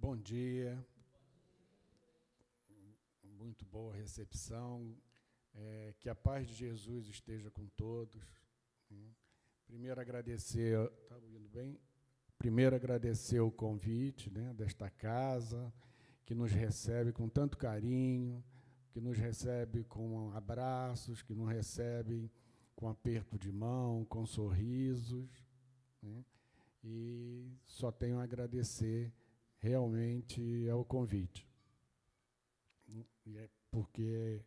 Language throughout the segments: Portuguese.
Bom dia, muito boa recepção, que a paz de Jesus esteja com todos. Primeiro agradecer, está ouvindo bem? Primeiro agradecer o convite, né, desta casa, que nos recebe com tanto carinho, que nos recebe com abraços, que nos recebe com aperto de mão, com sorrisos, né, e só tenho a agradecer realmente ao convite. E é porque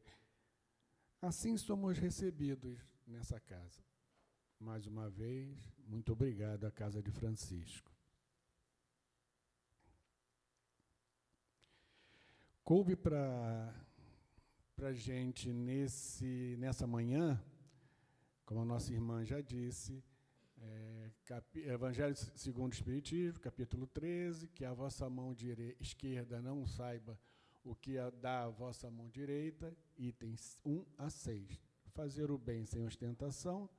assim somos recebidos nessa casa. Mais uma vez, muito obrigado à Casa de Francisco. Coube para a gente, nessa manhã, como a nossa irmã já disse, Evangelho segundo o Espiritismo, capítulo 13, que a vossa mão esquerda não saiba o que dá a vossa mão direita, itens 1 a 6. Fazer o bem sem ostentação,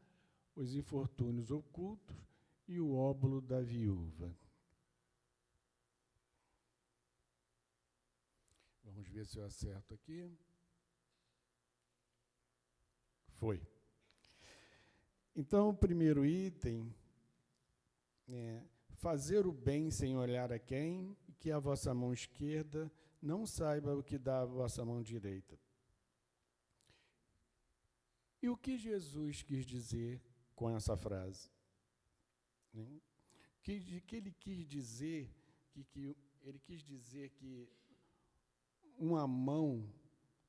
os infortúnios ocultos e o óbolo da viúva. Vamos ver se eu acerto aqui. Foi. Então, o primeiro item é fazer o bem sem olhar a quem, e que a vossa mão esquerda não saiba o que dá a vossa mão direita. E o que Jesus quis dizer com essa frase? Que ele quis dizer que uma mão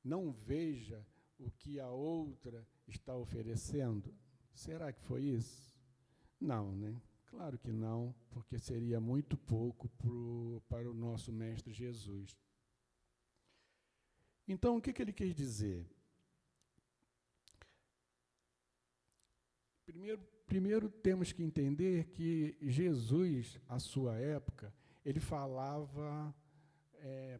não veja o que a outra está oferecendo? Será que foi isso? Não, né? Claro que não, porque seria muito pouco para o nosso Mestre Jesus. Então, o que ele quis dizer? Primeiro temos que entender que Jesus, à sua época, ele falava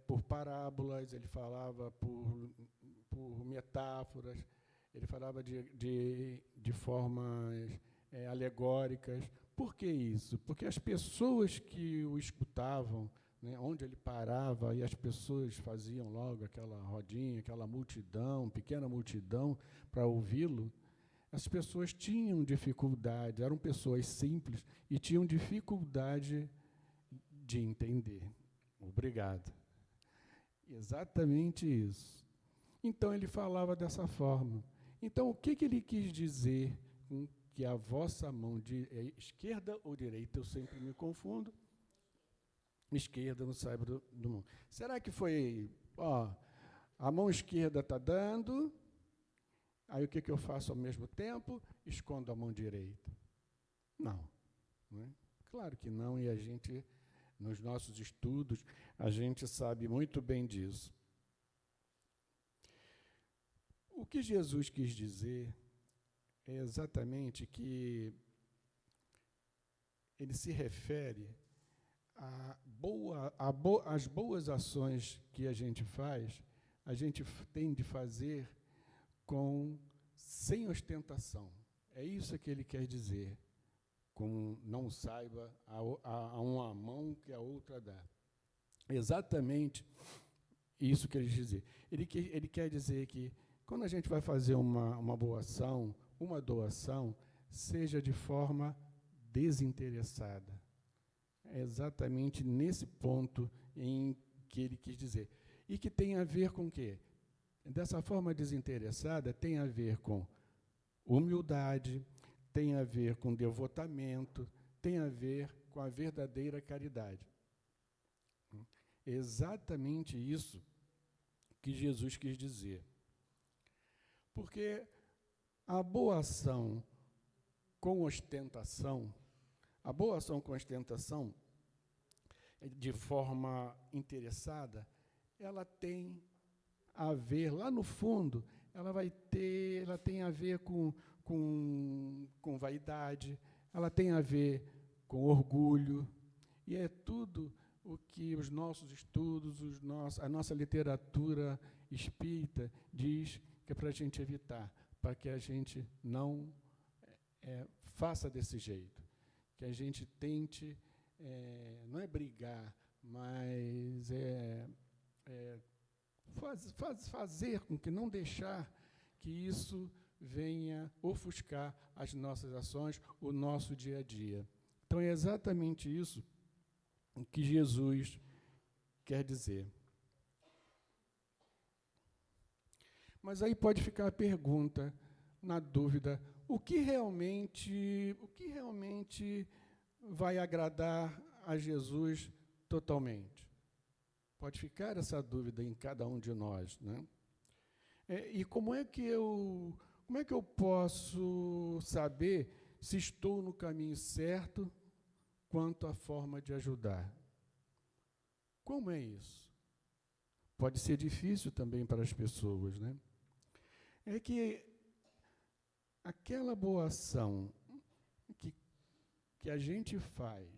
por parábolas, ele falava por metáforas, ele falava de formas alegóricas. Por que isso? Porque as pessoas que o escutavam, né, onde ele parava, e as pessoas faziam logo aquela rodinha, aquela multidão, pequena multidão, para ouvi-lo, as pessoas tinham dificuldade, eram pessoas simples e tinham dificuldade de entender. Obrigado. Exatamente isso. Então, ele falava dessa forma. Então, o que ele quis dizer com que a vossa mão esquerda ou direita, eu sempre me confundo, esquerda não saiba do mundo. Será que foi, a mão esquerda está dando, aí o que eu faço ao mesmo tempo? Escondo a mão direita. Não. Não é? Claro que não, e a gente, nos nossos estudos, a gente sabe muito bem disso. O que Jesus quis dizer é exatamente que ele se refere às boas ações que a gente faz, a gente tem de fazer sem ostentação. É isso que ele quer dizer, com não saiba a uma mão que a outra dá. Exatamente isso que ele quer dizer. Ele quer dizer que quando a gente vai fazer uma boa ação, uma doação, seja de forma desinteressada. É exatamente nesse ponto em que ele quis dizer. E que tem a ver com o quê? Dessa forma desinteressada, tem a ver com humildade, tem a ver com devotamento, tem a ver com a verdadeira caridade. É exatamente isso que Jesus quis dizer. Porque a boa ação com ostentação, de forma interessada, ela tem a ver, lá no fundo, ela tem a ver com vaidade, ela tem a ver com orgulho, e é tudo o que os nossos estudos, a nossa literatura espírita diz que é para a gente evitar, para que a gente não faça desse jeito, que a gente tente, não é brigar, mas fazer com que não deixar que isso venha ofuscar as nossas ações, o nosso dia a dia. Então, é exatamente isso que Jesus quer dizer. Mas aí pode ficar a pergunta, na dúvida, o que realmente vai agradar a Jesus totalmente? Pode ficar essa dúvida em cada um de nós, né? E como é que eu posso saber se estou no caminho certo quanto à forma de ajudar? Como é isso? Pode ser difícil também para as pessoas, né? É que aquela boa ação que a gente faz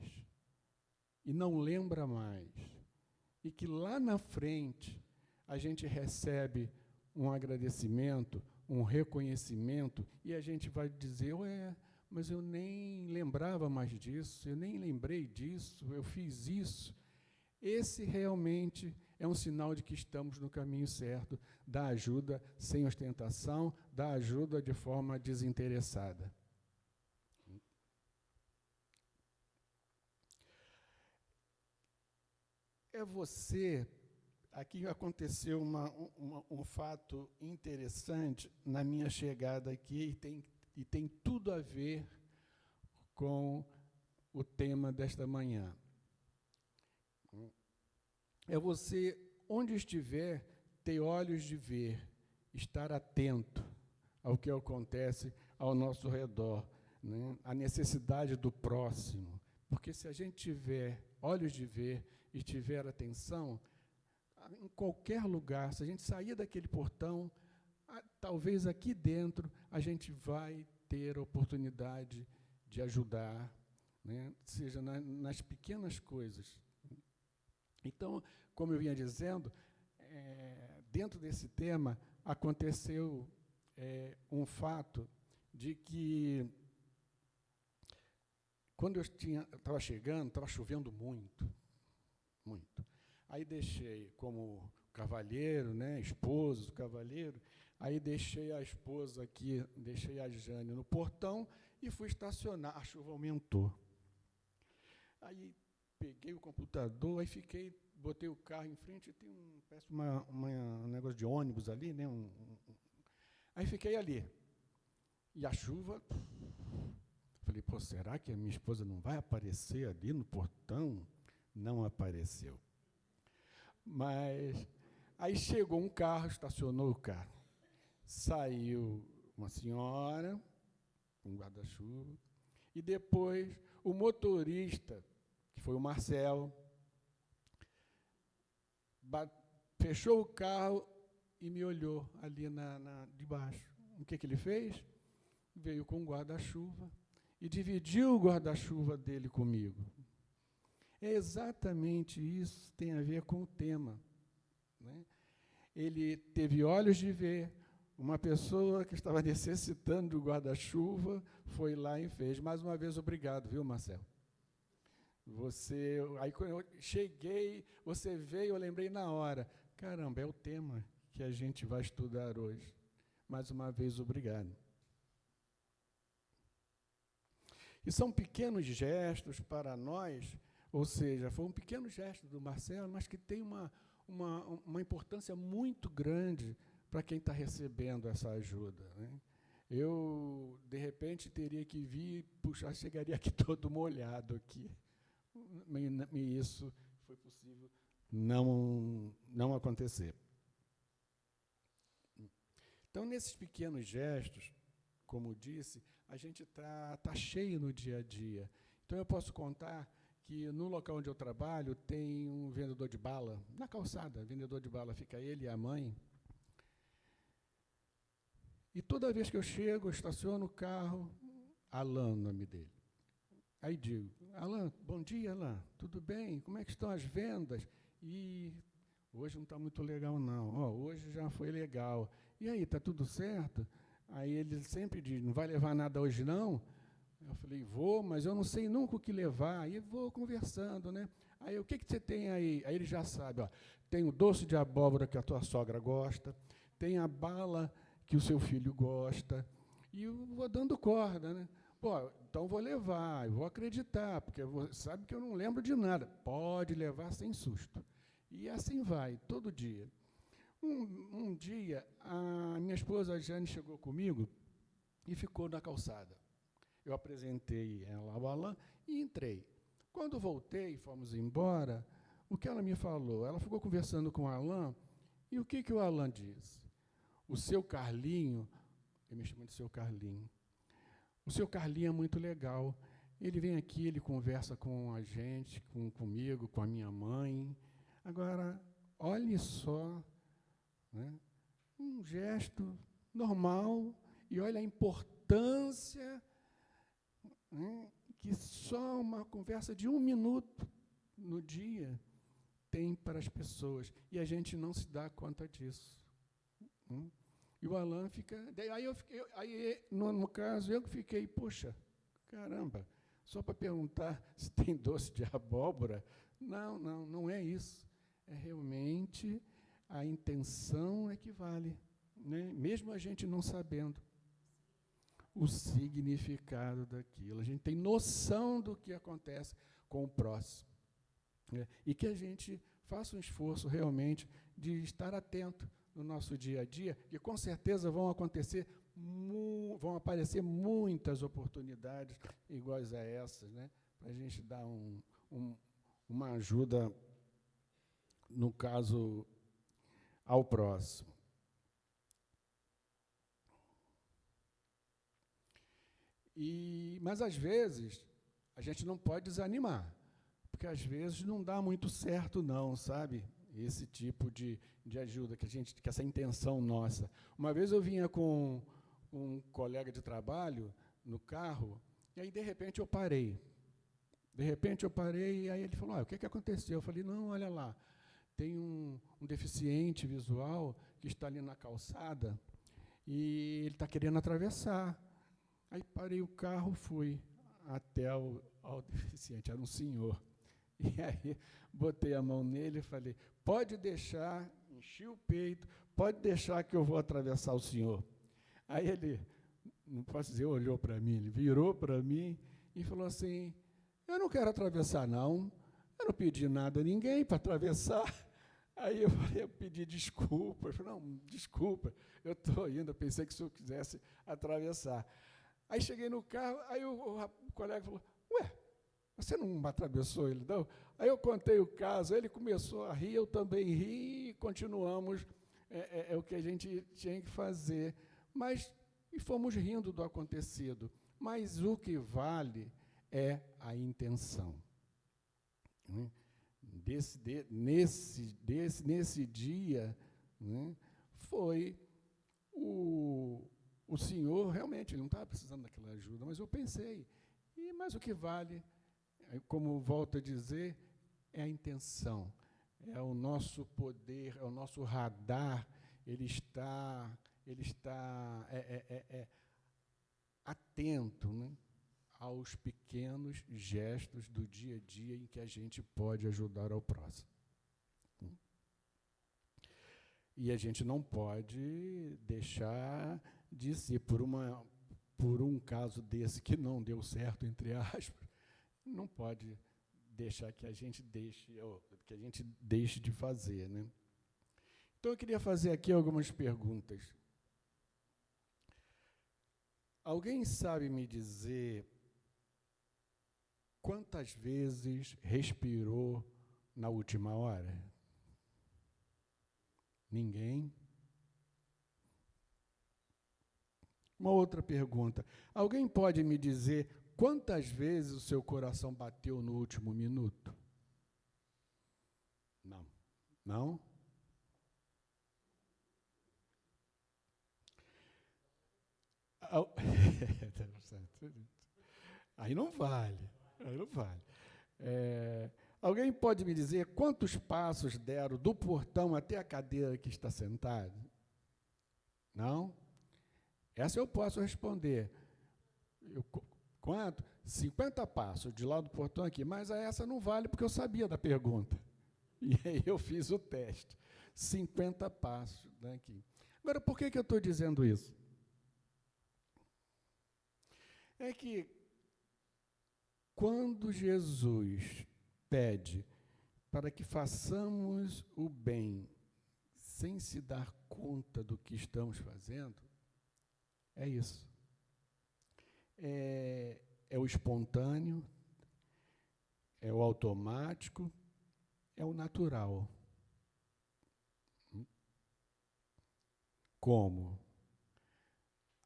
e não lembra mais, e que lá na frente a gente recebe um agradecimento, um reconhecimento, e a gente vai dizer, mas eu nem lembrava mais disso, eu nem lembrei disso, eu fiz isso. Esse realmente é um sinal de que estamos no caminho certo, da ajuda sem ostentação, da ajuda de forma desinteressada. Aqui aconteceu um fato interessante na minha chegada aqui e tem tudo a ver com o tema desta manhã. É você, onde estiver, ter olhos de ver, estar atento ao que acontece ao nosso redor, né? A necessidade do próximo. Porque se a gente tiver olhos de ver e tiver atenção, em qualquer lugar, se a gente sair daquele portão, talvez aqui dentro a gente vai ter a oportunidade de ajudar, né? Seja nas pequenas coisas. Então, como eu vinha dizendo, dentro desse tema aconteceu um fato de que, quando eu estava chegando, estava chovendo muito, muito. Aí deixei como cavalheiro, né, esposo, cavalheiro, aí deixei a esposa aqui, deixei a Jane no portão e fui estacionar. A chuva aumentou. Aí peguei o computador, aí botei o carro em frente, tem um negócio de ônibus ali, né? Aí fiquei ali. E a chuva, falei, será que a minha esposa não vai aparecer ali no portão? Não apareceu. Mas aí chegou um carro, estacionou o carro. Saiu uma senhora, um guarda-chuva, e depois o motorista, que foi o Marcelo, fechou o carro e me olhou ali de baixo. O que ele fez? Veio com um guarda-chuva e dividiu o guarda-chuva dele comigo. É exatamente isso que tem a ver com o tema, né? Ele teve olhos de ver, uma pessoa que estava necessitando do guarda-chuva foi lá e fez. Mais uma vez, obrigado, viu, Marcelo? Aí quando eu cheguei, você veio, eu lembrei na hora. Caramba, é o tema que a gente vai estudar hoje. Mais uma vez, obrigado. E são pequenos gestos para nós, ou seja, foi um pequeno gesto do Marcelo, mas que tem uma importância muito grande para quem está recebendo essa ajuda, né? Eu, de repente, teria que vir, chegaria aqui todo molhado aqui. E isso foi possível não acontecer. Então, nesses pequenos gestos, como disse, a gente tá cheio no dia a dia. Então, eu posso contar que no local onde eu trabalho tem um vendedor de bala, na calçada, vendedor de bala, fica ele e a mãe. E toda vez que eu chego, eu estaciono o carro, Alan, o nome dele. Aí digo, Alan, bom dia, Alan, tudo bem? Como é que estão as vendas? E hoje não está muito legal, não. Hoje já foi legal. E aí, está tudo certo? Aí ele sempre diz, não vai levar nada hoje, não? Eu falei, vou, mas eu não sei nunca o que levar. Aí vou conversando, né? Aí, o que você tem aí? Aí ele já sabe, ó, tem o doce de abóbora que a tua sogra gosta, tem a bala que o seu filho gosta, e eu vou dando corda, né? Pô, então vou levar, eu vou acreditar, porque você sabe que eu não lembro de nada. Pode levar sem susto. E assim vai, todo dia. Um dia, a minha esposa, a Jane, chegou comigo e ficou na calçada. Eu apresentei ela ao Alain e entrei. Quando voltei, fomos embora, o que ela me falou? Ela ficou conversando com o Alain, e o que o Alain disse? O seu Carlinho, eu me chamo de seu Carlinho, o seu Carlinho é muito legal. Ele vem aqui, ele conversa com a gente, comigo, com a minha mãe. Agora, olhe só, né, um gesto normal, e olha a importância, né, que só uma conversa de 1 minuto no dia tem para as pessoas. E a gente não se dá conta disso. E o Alain fica... No caso, eu que fiquei, poxa, caramba, só para perguntar se tem doce de abóbora. Não é isso. É realmente a intenção é que vale, né? Mesmo a gente não sabendo o significado daquilo. A gente tem noção do que acontece com o próximo, né? E que a gente faça um esforço realmente de estar atento no nosso dia a dia, que com certeza vão aparecer muitas oportunidades iguais a essas, né? Para a gente dar uma ajuda, no caso, ao próximo. Mas, às vezes, a gente não pode desanimar, porque, às vezes, não dá muito certo, não, sabe? Esse tipo de ajuda, que essa intenção nossa. Uma vez eu vinha com um colega de trabalho no carro, e aí, de repente, eu parei. E aí ele falou, o que aconteceu? Eu falei, não, olha lá, tem um deficiente visual que está ali na calçada e ele está querendo atravessar. Aí parei o carro, fui até ao deficiente, era um senhor. E aí botei a mão nele e falei, pode deixar, enchi o peito, pode deixar que eu vou atravessar o senhor. Aí ele, não posso dizer, olhou para mim, ele virou para mim e falou assim, eu não quero atravessar, não. Eu não pedi nada a ninguém para atravessar. Aí eu pedi desculpa. Ele falou, não, desculpa, eu estou indo, eu pensei que o senhor quisesse atravessar. Aí cheguei no carro, aí o colega falou, ué, você não atravessou ele, não? Aí eu contei o caso, ele começou a rir, eu também ri, e continuamos o que a gente tinha que fazer. E fomos rindo do acontecido. Mas o que vale é a intenção. Né? Nesse dia, né, foi o senhor, realmente, ele não estava precisando daquela ajuda, mas eu pensei, mas o que vale, como volto a dizer, é a intenção, é o nosso poder, é o nosso radar, ele está atento, né, aos pequenos gestos do dia a dia em que a gente pode ajudar ao próximo. E a gente não pode deixar de ser, por um caso desse que não deu certo, entre aspas, não pode deixar que a gente deixe de fazer, né? Então, eu queria fazer aqui algumas perguntas. Alguém sabe me dizer quantas vezes respirou na última hora? Ninguém? Uma outra pergunta. Alguém pode me dizer quantas vezes o seu coração bateu no último minuto? Não. Não? Aí não vale. Alguém pode me dizer quantos passos deram do portão até a cadeira que está sentado? Não? Essa eu posso responder. Quanto? 50 passos, de lá do portão aqui. Mas essa não vale, porque eu sabia da pergunta. E aí eu fiz o teste. 50 passos daqui. Agora, por que eu estou dizendo isso? É que quando Jesus pede para que façamos o bem sem se dar conta do que estamos fazendo, é isso. É o espontâneo, é o automático, é o natural. Como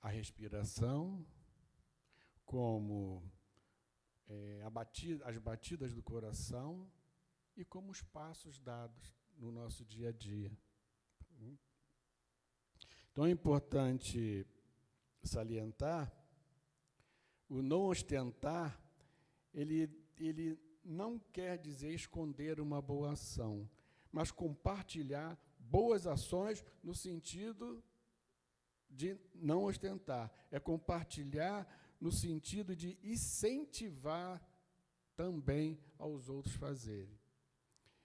a respiração, como as batidas do coração e como os passos dados no nosso dia a dia. Então é importante salientar, o não ostentar, ele não quer dizer esconder uma boa ação, mas compartilhar boas ações no sentido de não ostentar. É compartilhar no sentido de incentivar também aos outros fazerem.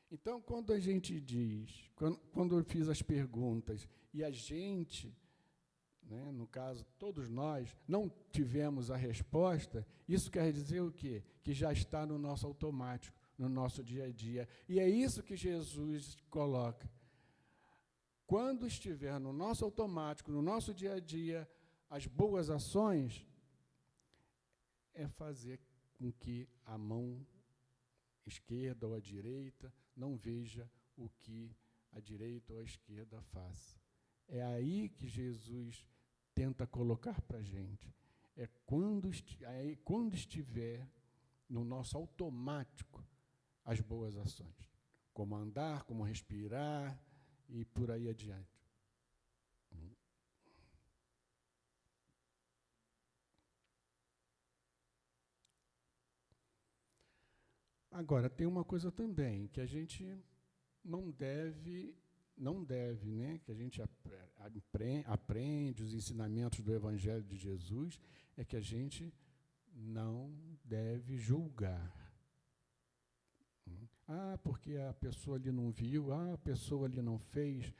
Então, quando a gente diz, quando eu fiz as perguntas e a gente, né, no caso, todos nós, não tivemos a resposta, isso quer dizer o quê? Que já está no nosso automático, no nosso dia a dia. E é isso que Jesus coloca. Quando estiver no nosso automático, no nosso dia a dia, as boas ações, é fazer com que a mão esquerda ou a direita não veja o que a direita ou a esquerda faz. É aí que Jesus tenta colocar para a gente. É quando estiver no nosso automático as boas ações. Como andar, como respirar e por aí adiante. Agora, tem uma coisa também, que a gente não deve, né, que a gente aprende os ensinamentos do Evangelho de Jesus, é que a gente não deve julgar. Ah, porque a pessoa ali não viu, a pessoa ali não fez,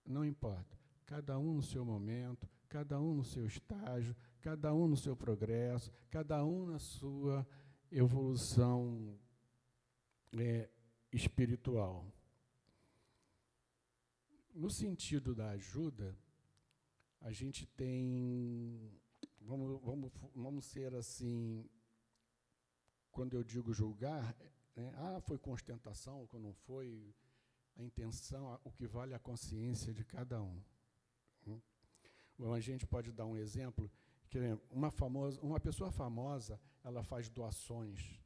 não importa. Cada um no seu momento, cada um no seu estágio, cada um no seu progresso, cada um na sua evolução espiritual. No sentido da ajuda, a gente tem, vamos ser assim, quando eu digo julgar, né, foi com ostentação ou não foi, a intenção, o que vale é a consciência de cada um. A gente pode dar um exemplo, que uma pessoa famosa, ela faz doações,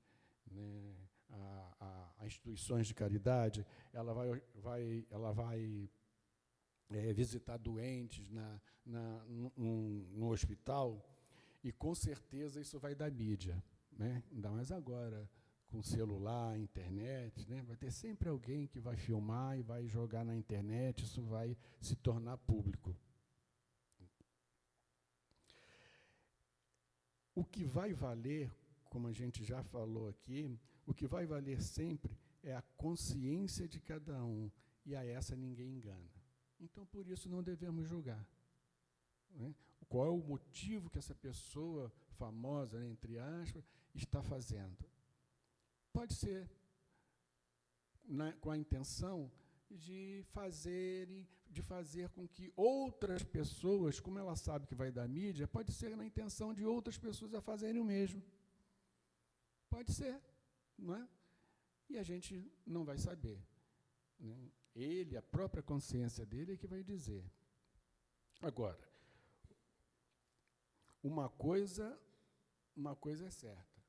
né, a instituições de caridade, ela vai visitar doentes no hospital, e com certeza isso vai dar mídia, né? Ainda mais agora, com celular, internet, né? Vai ter sempre alguém que vai filmar e vai jogar na internet, isso vai se tornar público. O que vai valer, como a gente já falou aqui, o que vai valer sempre é a consciência de cada um, e a essa ninguém engana. Então, por isso, não devemos julgar. Né? Qual é o motivo que essa pessoa famosa, né, entre aspas, está fazendo? Pode ser com a intenção de fazer com que outras pessoas, como ela sabe que vai dar mídia, pode ser na intenção de outras pessoas a fazerem o mesmo. Pode ser, não é? E a gente não vai saber. Né? Ele, a própria consciência dele é que vai dizer. Agora, uma coisa é certa.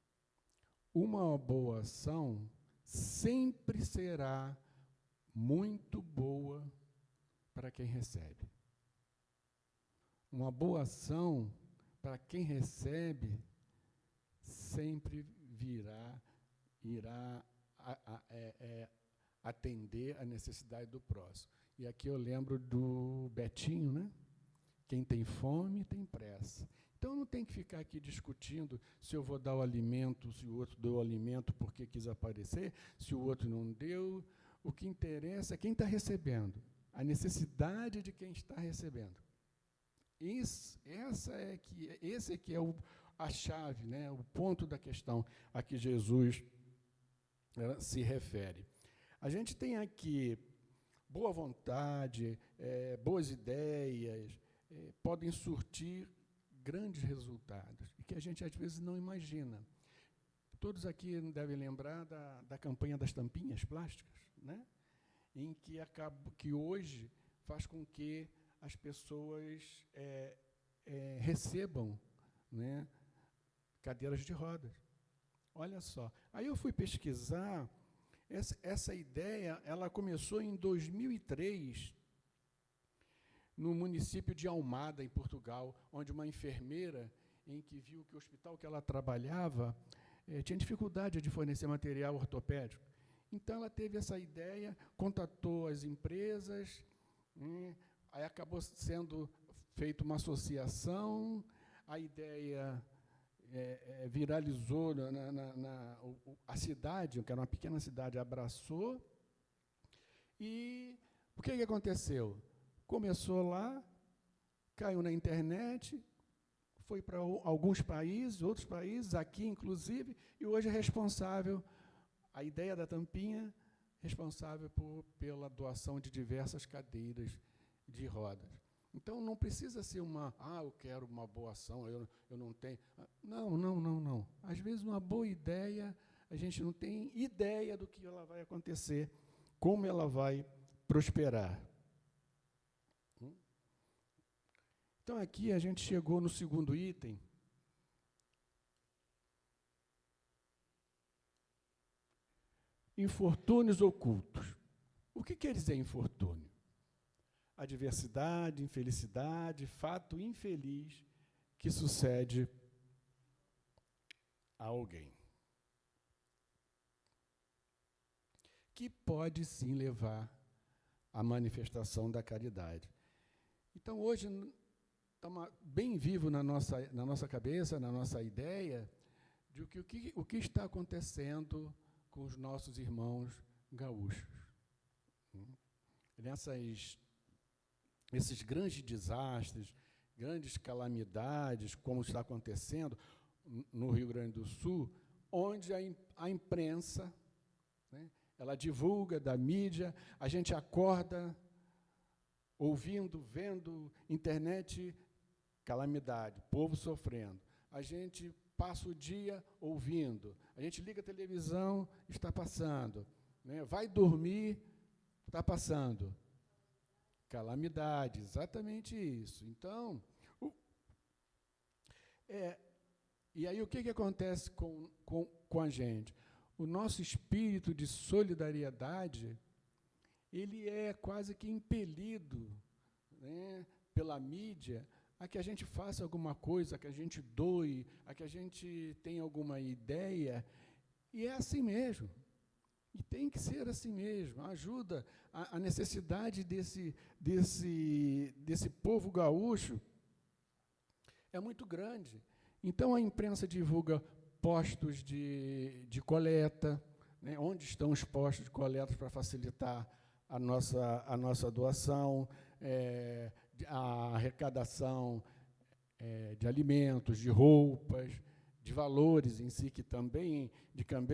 Uma boa ação sempre será muito boa para quem recebe. Uma boa ação para quem recebe sempre irá atender a necessidade do próximo. E aqui eu lembro do Betinho, né? Quem tem fome tem pressa. Então, não tem que ficar aqui discutindo se eu vou dar o alimento, se o outro deu o alimento porque quis aparecer, se o outro não deu. O que interessa é quem está recebendo, a necessidade de quem está recebendo. Esse é que é a chave, né, o ponto da questão a que Jesus se refere. A gente tem aqui boa vontade, boas ideias, podem surtir grandes resultados, e que a gente às vezes não imagina. Todos aqui devem lembrar da campanha das tampinhas plásticas, né? Em que hoje faz com que as pessoas recebam, né, cadeiras de rodas. Olha só. Aí eu fui pesquisar, essa ideia ela começou em 2003, no município de Almada, em Portugal, onde uma enfermeira, em que viu que o hospital que ela trabalhava tinha dificuldade de fornecer material ortopédico. Então, ela teve essa ideia, contatou as empresas, aí acabou sendo feita uma associação, a ideia viralizou, a cidade, que era uma pequena cidade, abraçou, e o que aconteceu? Começou lá, caiu na internet, foi para alguns países, outros países, aqui inclusive, e hoje é responsável, a ideia da tampinha, responsável pela doação de diversas cadeiras de rodas. Então, não precisa ser eu quero uma boa ação, eu não tenho. Não. Às vezes, uma boa ideia, a gente não tem ideia do que ela vai acontecer, como ela vai prosperar. Então, aqui a gente chegou no segundo item. Infortúnios ocultos. O que quer dizer infortúnio? Adversidade, infelicidade, fato infeliz que sucede a alguém. Que pode, sim, levar à manifestação da caridade. Então, hoje, está bem vivo na nossa cabeça, na nossa ideia, de o que está acontecendo com os nossos irmãos gaúchos. Esses grandes desastres, grandes calamidades, como está acontecendo no Rio Grande do Sul, onde a imprensa, né, ela divulga da mídia, a gente acorda ouvindo, vendo, internet, calamidade, povo sofrendo. A gente passa o dia ouvindo, a gente liga a televisão, está passando, né? Vai dormir, está passando. Calamidade, exatamente isso. Então, e aí o que acontece com a gente? O nosso espírito de solidariedade, ele é quase que impelido, né, pela mídia, a que a gente faça alguma coisa, a que a gente doe, a que a gente tenha alguma ideia, e é assim mesmo. E tem que ser assim mesmo. Ajuda a necessidade desse povo gaúcho é muito grande. Então, a imprensa divulga postos de coleta, né, onde estão os postos de coleta para facilitar a nossa doação, a arrecadação de alimentos, de roupas, de valores em si, que também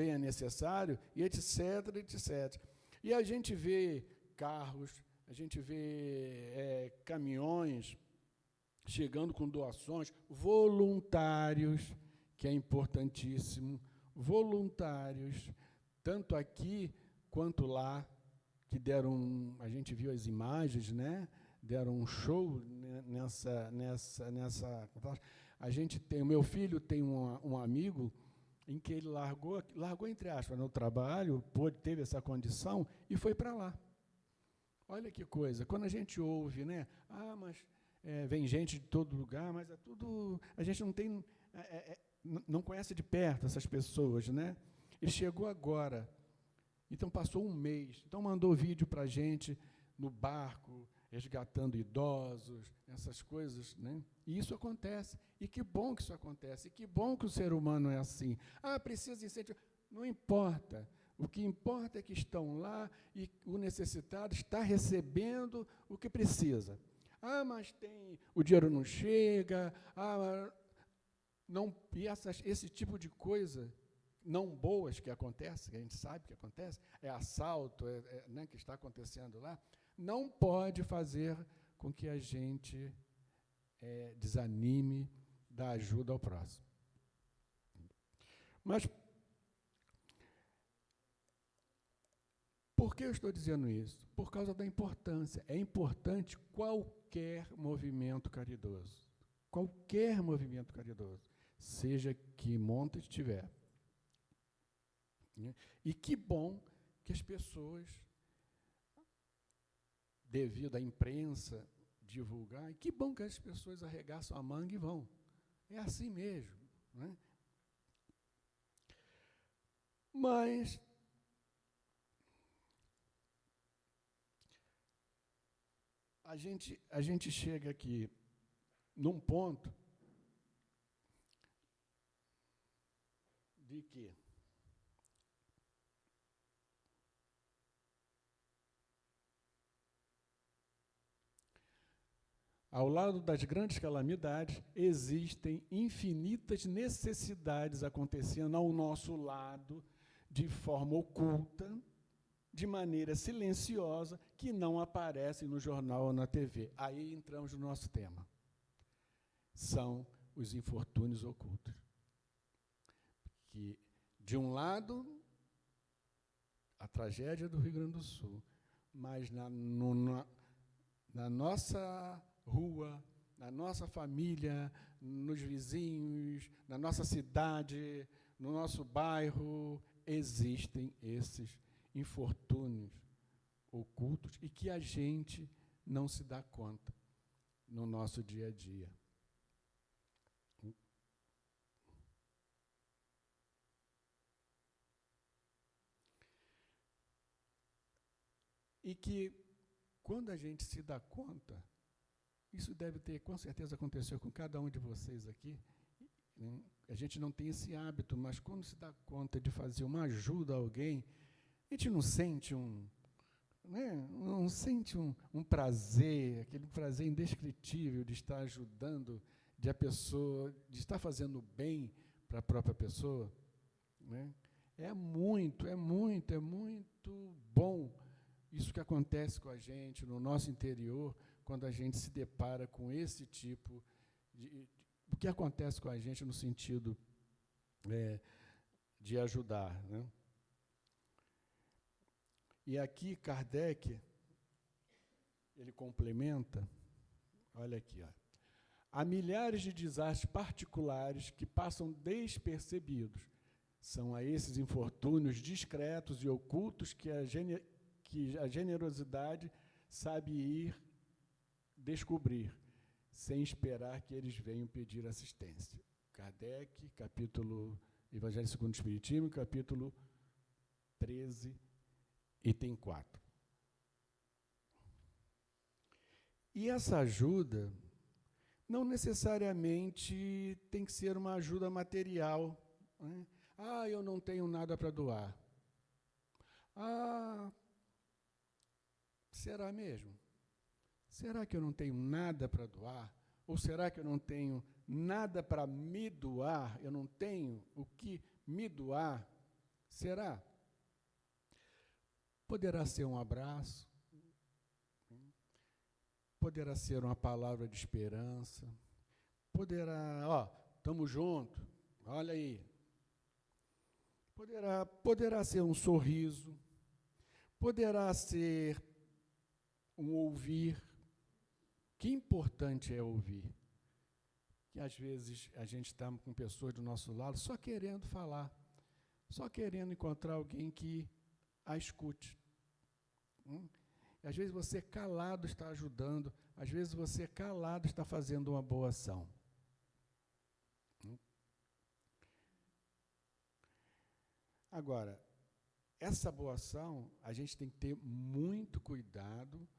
é necessário, e etc, etc. E a gente vê carros, a gente vê caminhões chegando com doações, voluntários, que é importantíssimo, voluntários, tanto aqui quanto lá, que a gente viu as imagens, né? Deram um show nessa. O meu filho tem um amigo em que ele largou entre aspas, no trabalho, teve essa condição e foi para lá. Olha que coisa, quando a gente ouve, né? Mas vem gente de todo lugar, mas é tudo. A gente não tem. Não conhece de perto essas pessoas, né? Ele chegou agora, então passou um mês, então mandou vídeo para a gente no barco, resgatando idosos, essas coisas, né? E isso acontece. E que bom que isso acontece. E que bom que o ser humano é assim. Ah, precisa incentivar. Não importa. O que importa é que estão lá e o necessitado está recebendo o que precisa. Ah, mas o dinheiro não chega. Não, e esse tipo de coisa não boas que acontece, que a gente sabe que acontece, é assalto, né, que está acontecendo lá, não pode fazer com que a gente desanime da ajuda ao próximo. Mas por que eu estou dizendo isso? Por causa da importância. É importante qualquer movimento caridoso. Qualquer movimento caridoso, seja que monta estiver. E que bom que as pessoas, devido à imprensa divulgar, e que bom que as pessoas arregaçam a manga e vão. É assim mesmo, né? Mas a gente chega aqui num ponto de que ao lado das grandes calamidades, existem infinitas necessidades acontecendo ao nosso lado, de forma oculta, de maneira silenciosa, que não aparecem no jornal ou na TV. Aí entramos no nosso tema. São os infortúnios ocultos. Que, de um lado, a tragédia do Rio Grande do Sul, mas na nossa rua, na nossa família, nos vizinhos, na nossa cidade, no nosso bairro, existem esses infortúnios ocultos e que a gente não se dá conta no nosso dia a dia. E que, quando a gente se dá conta, isso deve ter, com certeza, aconteceu com cada um de vocês aqui, né? A gente não tem esse hábito, mas quando se dá conta de fazer uma ajuda a alguém, a gente não sente não sente um prazer, aquele prazer indescritível de estar ajudando, de estar fazendo bem para a própria pessoa, né? É muito bom isso que acontece com a gente no nosso interior, quando a gente se depara com esse tipo o que acontece com a gente no sentido de ajudar, né? E aqui Kardec, ele complementa, olha aqui, ó. Há milhares de desastres particulares que passam despercebidos. São a esses infortúnios discretos e ocultos que a generosidade sabe ir descobrir, sem esperar que eles venham pedir assistência. Kardec, capítulo Evangelho segundo o Espiritismo, capítulo 13, item 4. E essa ajuda não necessariamente tem que ser uma ajuda material, né? Ah, eu não tenho nada para doar. Ah, será mesmo? Será que eu não tenho nada para doar? Ou será que eu não tenho nada para me doar? Eu não tenho o que me doar? Será? Poderá ser um abraço, poderá ser uma palavra de esperança, poderá, estamos juntos, olha aí. Poderá ser um sorriso, poderá ser um ouvir. Que importante é ouvir. Que às vezes a gente está com pessoas do nosso lado só querendo falar, só querendo encontrar alguém que a escute. Às vezes você calado está ajudando, às vezes você calado está fazendo uma boa ação. Agora, essa boa ação, a gente tem que ter muito cuidado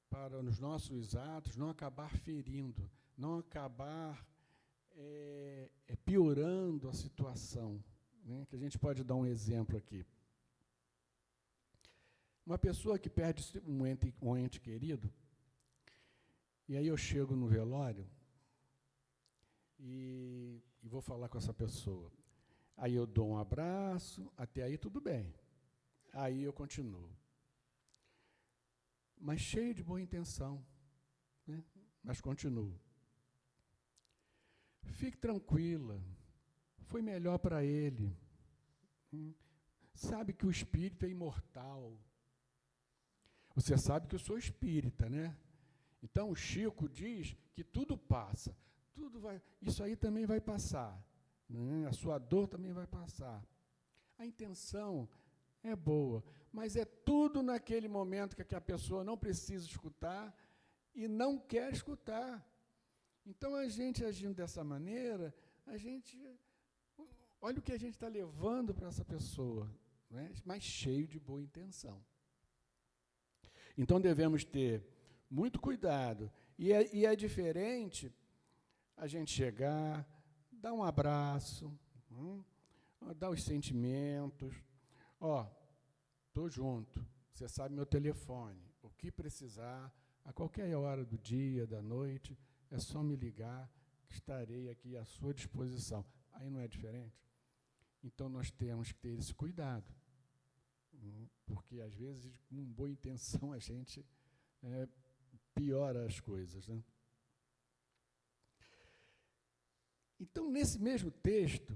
para os nossos atos não acabar ferindo, não acabar piorando a situação, né? Que a gente pode dar um exemplo aqui. Uma pessoa que perde um ente querido, e aí eu chego no velório e vou falar com essa pessoa. Aí eu dou um abraço, até aí tudo bem. Aí eu continuo. Mas cheio de boa intenção, né? Mas continuo. Fique tranquila, foi melhor para ele. Sabe que o espírito é imortal. Você sabe que eu sou espírita, né? Então o Chico diz que tudo passa, isso aí também vai passar, né? A sua dor também vai passar. A intenção é boa, mas é tudo naquele momento que a pessoa não precisa escutar e não quer escutar. Então, a gente agindo dessa maneira, olha o que a gente está levando para essa pessoa, né? Mas cheio de boa intenção. Então, devemos ter muito cuidado. E é diferente a gente chegar, dar um abraço, dar os sentimentos. Estou junto, você sabe meu telefone, o que precisar, a qualquer hora do dia, da noite, é só me ligar, que estarei aqui à sua disposição. Aí não é diferente? Então, nós temos que ter esse cuidado, porque, às vezes, com boa intenção, a gente piora as coisas, né? Então, nesse mesmo texto,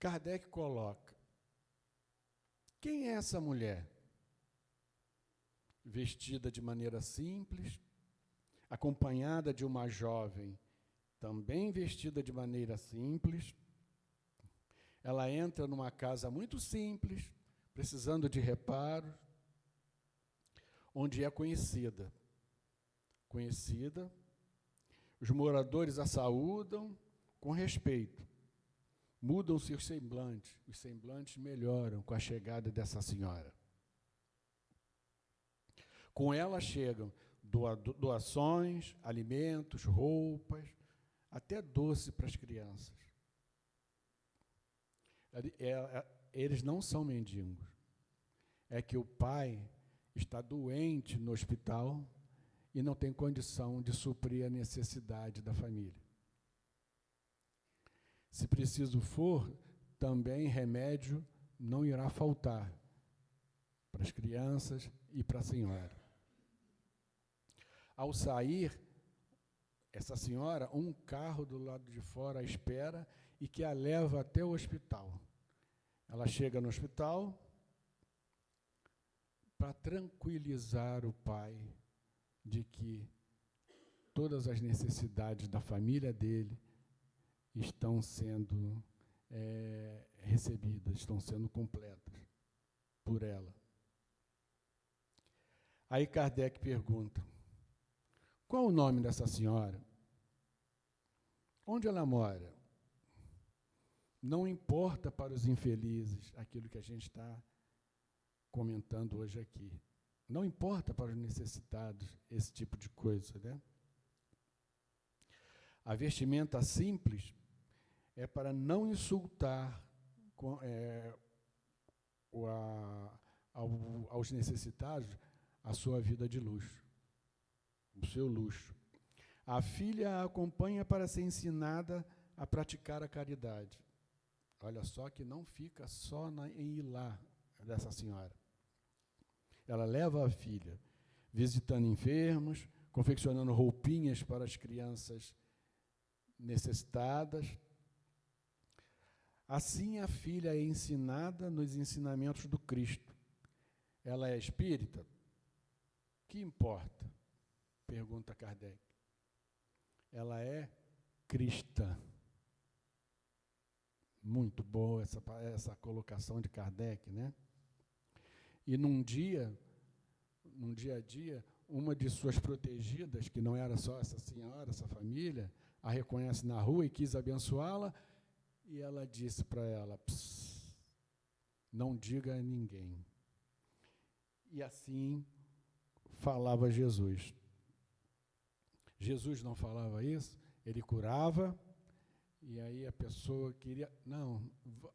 Kardec coloca: quem é essa mulher? Vestida de maneira simples, acompanhada de uma jovem, também vestida de maneira simples. Ela entra numa casa muito simples, precisando de reparos, onde é conhecida. Os moradores a saúdam com respeito. Mudam-se os semblantes melhoram com a chegada dessa senhora. Com ela chegam doações, alimentos, roupas, até doce para as crianças. Eles não são mendigos. É que o pai está doente no hospital e não tem condição de suprir a necessidade da família. Se preciso for, também remédio não irá faltar para as crianças e para a senhora. Ao sair, essa senhora, um carro do lado de fora a espera e que a leva até o hospital. Ela chega no hospital para tranquilizar o pai de que todas as necessidades da família dele estão sendo recebidas, estão sendo completas por ela. Aí Kardec pergunta: qual o nome dessa senhora? Onde ela mora? Não importa para os infelizes aquilo que a gente está comentando hoje aqui. Não importa para os necessitados esse tipo de coisa, né? A vestimenta simples é para não insultar aos necessitados a sua vida de luxo, o seu luxo. A filha a acompanha para ser ensinada a praticar a caridade. Olha só que não fica só em ir lá dessa senhora. Ela leva a filha, visitando enfermos, confeccionando roupinhas para as crianças necessitadas. Assim, a filha é ensinada nos ensinamentos do Cristo. Ela é espírita? Que importa? Pergunta Kardec. Ela é cristã. Muito boa essa colocação de Kardec, né? E num dia a dia, uma de suas protegidas, que não era só essa senhora, essa família, a reconhece na rua e quis abençoá-la, e ela disse para ela: não diga a ninguém. E assim falava Jesus. Jesus não falava isso, ele curava, e aí a pessoa queria, não,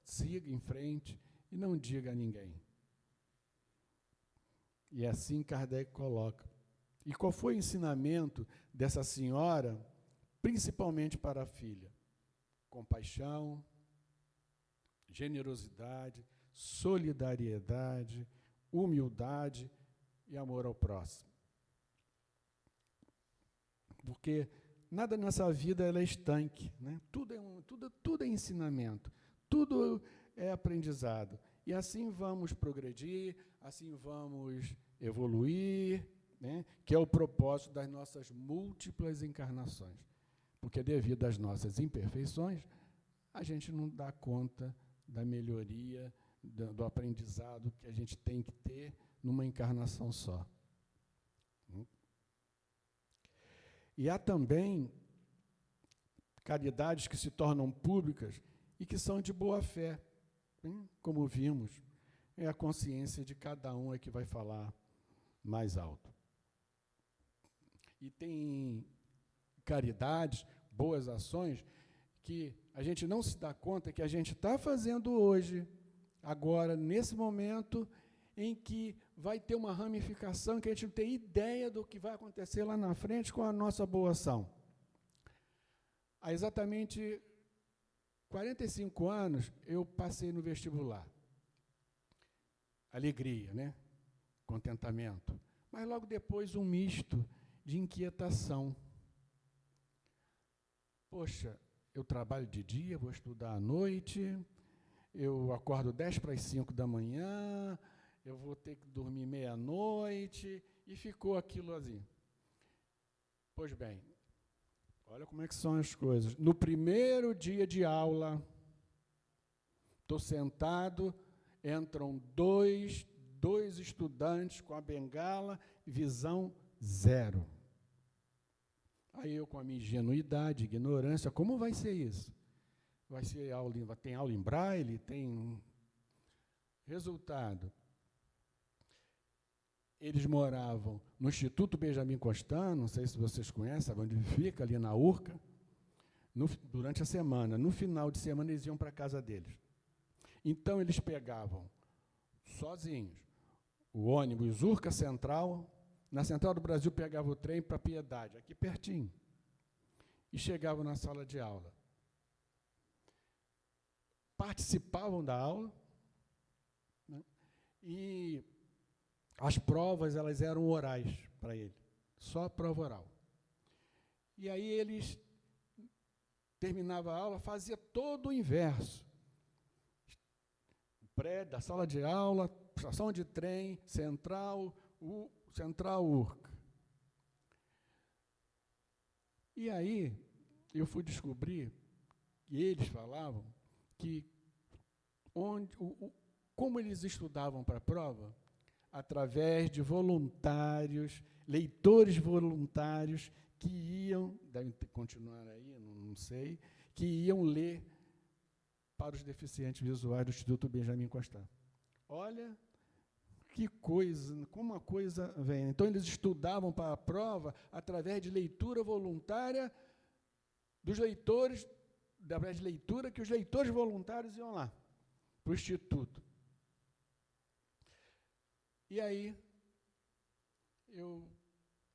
siga em frente e não diga a ninguém. E assim Kardec coloca. E qual foi o ensinamento dessa senhora, principalmente para a filha? Compaixão, generosidade, solidariedade, humildade e amor ao próximo. Porque nada nessa vida ela é estanque, né? Tudo é ensinamento, tudo é aprendizado. E assim vamos progredir, assim vamos evoluir, né? Que é o propósito das nossas múltiplas encarnações. Porque devido às nossas imperfeições, a gente não dá conta da melhoria, do aprendizado que a gente tem que ter numa encarnação só. E há também caridades que se tornam públicas e que são de boa fé, hein? Como vimos, é a consciência de cada um é que vai falar mais alto. E tem caridades, boas ações, que a gente não se dá conta que a gente está fazendo hoje, agora, nesse momento, em que vai ter uma ramificação que a gente não tem ideia do que vai acontecer lá na frente com a nossa boa ação. Há exatamente 45 anos, eu passei no vestibular. Alegria, né? Contentamento. Mas logo depois um misto de inquietação. Poxa, eu trabalho de dia, vou estudar à noite, eu acordo 10:45 da manhã, eu vou ter que dormir meia-noite, e ficou aquilo assim. Pois bem, olha como é que são as coisas. No primeiro dia de aula, estou sentado, entram dois estudantes com a bengala, visão zero. Aí eu, com a minha ingenuidade, ignorância, como vai ser isso? Vai ser aula, tem aula em braille, tem... Resultado, eles moravam no Instituto Benjamin Constant, não sei se vocês conhecem, sabe onde fica, ali na Urca, durante a semana. No final de semana, eles iam para a casa deles. Então, eles pegavam, sozinhos, o ônibus Urca Central, na Central do Brasil pegava o trem para Piedade, aqui pertinho, e chegavam na sala de aula. Participavam da aula, né? E as provas elas eram orais para ele, só a prova oral. E aí eles terminavam a aula, fazia todo o inverso. Prédio, da sala de aula, estação de trem, Central Urca. E aí eu fui descobrir que eles falavam que como eles estudavam para a prova, através de voluntários, leitores voluntários que iam, devem continuar aí, não sei, que iam ler para os deficientes visuais do Instituto Benjamin Constant. Olha que coisa, como a coisa vem. Então, eles estudavam para a prova através de leitura voluntária dos leitores, através de leitura que os leitores voluntários iam lá, para o Instituto. E aí, eu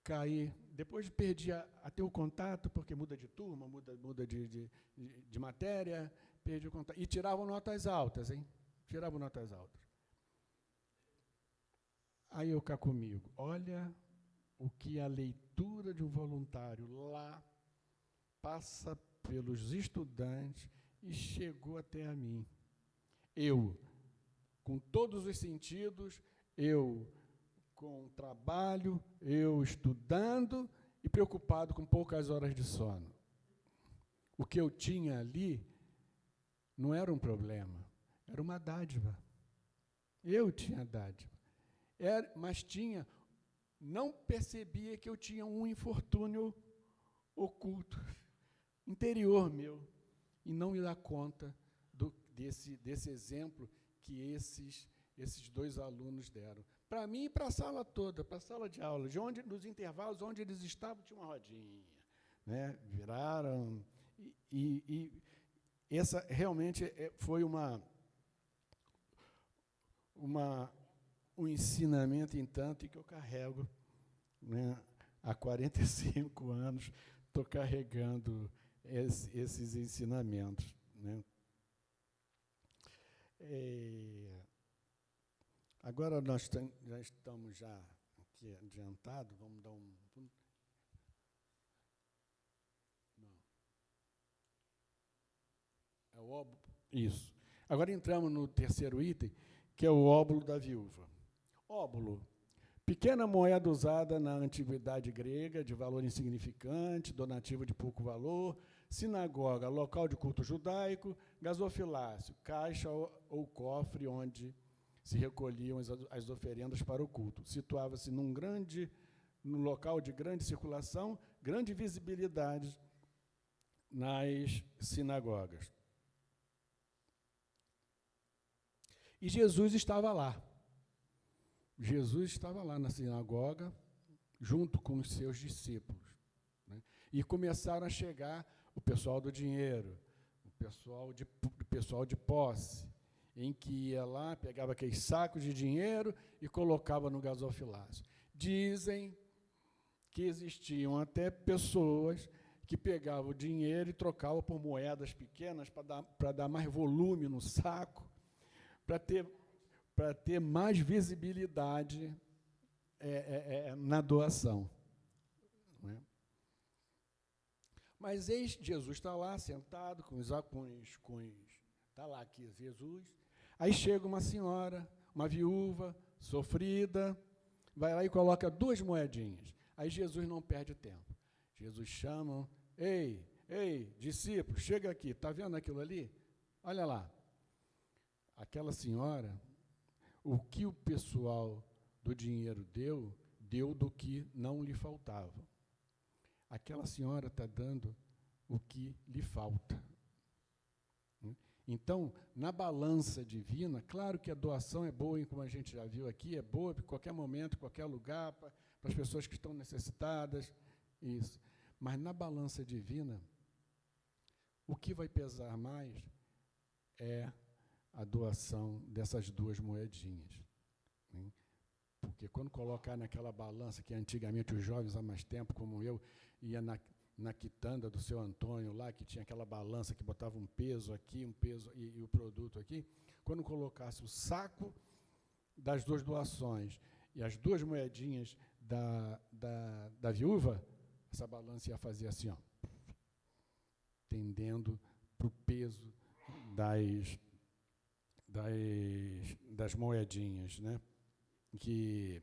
caí, depois perdi até o contato, porque muda de turma, muda de matéria, perdi o contato. E tiravam notas altas, hein? Tiravam notas altas. Aí eu cá comigo, olha o que a leitura de um voluntário lá passa pelos estudantes e chegou até a mim. Eu, com todos os sentidos, eu com trabalho, eu estudando e preocupado com poucas horas de sono. O que eu tinha ali não era um problema, era uma dádiva. Eu tinha dádiva. Mas não percebia que eu tinha um infortúnio oculto, interior meu, e não me dá conta desse exemplo que esses dois alunos deram. Para mim e para a sala toda, para a sala de aula, nos intervalos onde eles estavam, tinha uma rodinha. né? Viraram. E essa realmente foi um ensinamento, em tanto, que eu carrego, né? Há 45 anos, estou carregando esses ensinamentos, né? Agora nós já estamos aqui adiantados, vamos dar um... Não. É o óbolo? Isso. Agora entramos no terceiro item, que é o óbolo da viúva. Óbolo, pequena moeda usada na antiguidade grega, de valor insignificante, donativo de pouco valor, sinagoga, local de culto judaico, gasofilácio, caixa ou cofre onde se recolhiam as oferendas para o culto. Situava-se num local de grande circulação, grande visibilidade nas sinagogas. E Jesus estava lá. Jesus estava lá na sinagoga, junto com os seus discípulos, né? E começaram a chegar o pessoal do dinheiro, o pessoal de posse, em que ia lá, pegava aqueles sacos de dinheiro e colocava no gasofilácio. Dizem que existiam até pessoas que pegavam o dinheiro e trocavam por moedas pequenas para dar mais volume no saco, para ter mais visibilidade na doação. Não é? Mas Jesus está lá, sentado, está lá aqui Jesus. Aí chega uma senhora, uma viúva, sofrida, vai lá e coloca 2 moedinhas. Aí Jesus não perde tempo. Jesus chama, ei, discípulo, chega aqui, está vendo aquilo ali? Olha lá. Aquela senhora, o que o pessoal do dinheiro deu do que não lhe faltava. Aquela senhora está dando o que lhe falta. Então, na balança divina, claro que a doação é boa, como a gente já viu aqui, é boa em qualquer momento, em qualquer lugar, para as pessoas que estão necessitadas, isso. Mas na balança divina, o que vai pesar mais é a doação dessas 2 moedinhas. Né? Porque quando colocar naquela balança, que antigamente os jovens há mais tempo, como eu, ia na quitanda do seu Antônio lá, que tinha aquela balança que botava um peso aqui, um peso e o produto aqui, quando colocasse o saco das 2 doações e as 2 moedinhas da viúva, essa balança ia fazer assim, ó, tendendo para o peso das moedinhas, né, que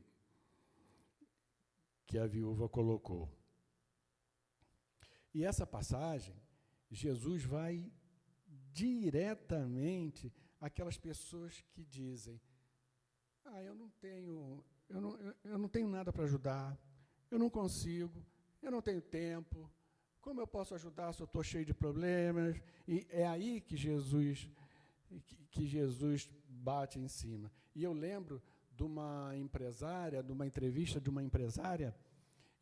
a viúva colocou. E essa passagem, Jesus vai diretamente àquelas pessoas que dizem: eu não tenho nada para ajudar, eu não consigo, eu não tenho tempo, como eu posso ajudar se eu estou cheio de problemas? E é aí que Jesus bate em cima. E eu lembro de uma entrevista de uma empresária,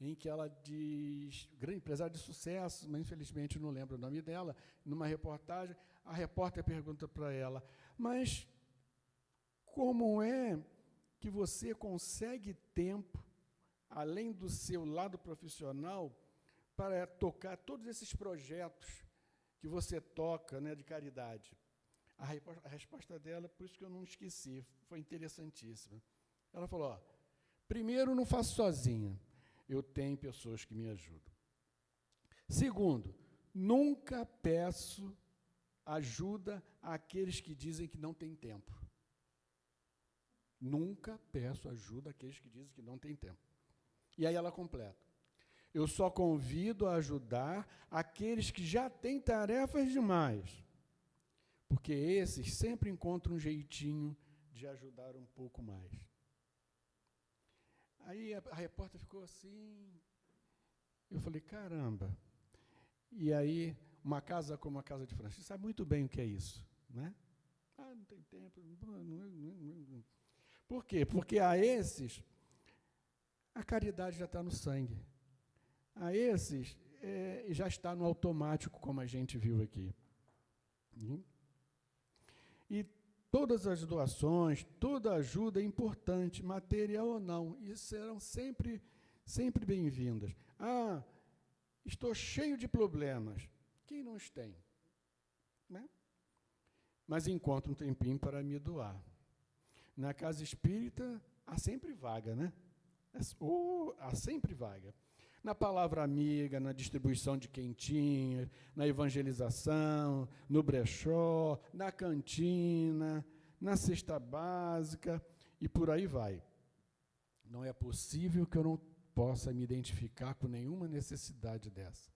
em que ela diz, grande empresária de sucesso, mas infelizmente não lembro o nome dela, numa reportagem, a repórter pergunta para ela: mas como é que você consegue tempo, além do seu lado profissional, para tocar todos esses projetos que você toca, né, de caridade? A resposta dela, por isso que eu não esqueci, foi interessantíssima. Ela falou: primeiro, não faço sozinha, eu tenho pessoas que me ajudam. Segundo, nunca peço ajuda àqueles que dizem que não têm tempo. Nunca peço ajuda àqueles que dizem que não têm tempo. E aí ela completa: eu só convido a ajudar aqueles que já têm tarefas demais, porque esses sempre encontram um jeitinho de ajudar um pouco mais. Aí a repórter ficou assim, eu falei: caramba. E aí, uma casa como a Casa de Francisco sabe muito bem o que é isso, né? Não tem tempo. Por quê? Porque a esses, a caridade já está no sangue. A esses, já está no automático, como a gente viu aqui. E todas as doações, toda ajuda é importante, material ou não, e serão sempre bem-vindas. Estou cheio de problemas. Quem não os tem? Né? Mas encontro um tempinho para me doar. Na casa espírita, há sempre vaga, né? Há sempre vaga. Na palavra amiga, na distribuição de quentinhas, na evangelização, no brechó, na cantina, na cesta básica, e por aí vai. Não é possível que eu não possa me identificar com nenhuma necessidade dessa.